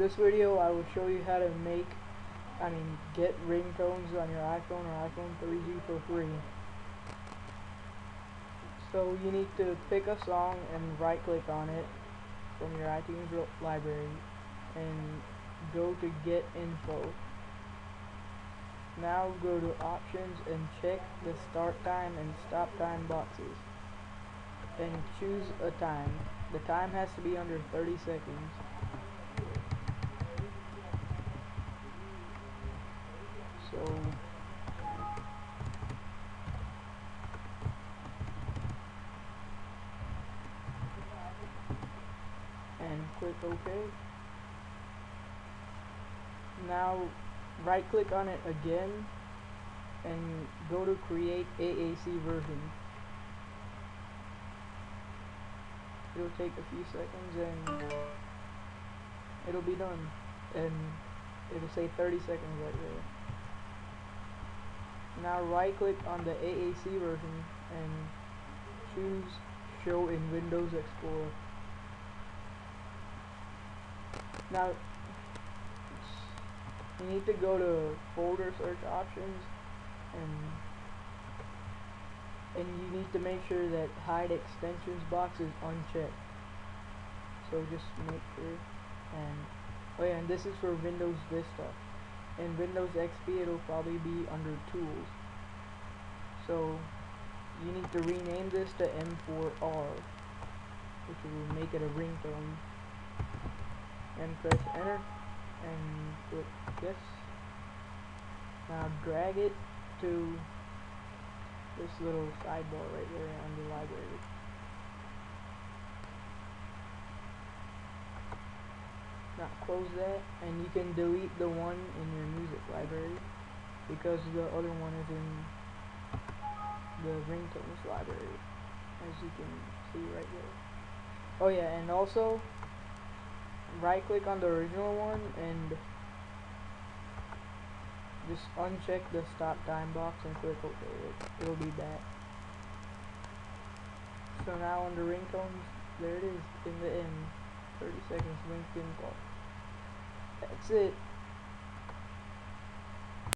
this video I will show you how to get ringtones on your iPhone or iPhone 3G for free. So you need to pick a song and right click on it from your iTunes library and go to get info. Now go to options and check the start time and stop time boxes and choose a time. The time has to be under 30 seconds. So and click OK. Now right click on it again and go to create AAC version. It'll take a few seconds and it'll be done, and it'll say 30 seconds right there. Now right click on the AAC version and choose show in Windows Explorer. Now you need to go to folder search options and you need to make sure that hide extensions box is unchecked. So just make sure. And oh yeah, and this is for Windows Vista. In Windows XP it'll probably be under tools. So you need to rename this to M4R, which will make it a ringtone. And press enter and click yes. Now drag it to this little sidebar right there on the library. Now close that, and you can delete the one in your music library because the other one is in the ringtones library, as you can see right there. Oh yeah, and also right click on the original one and just uncheck the stop time box and click OK. It'll be back. So now under ringtones, there it is in the end. 30 seconds linked info. That's it.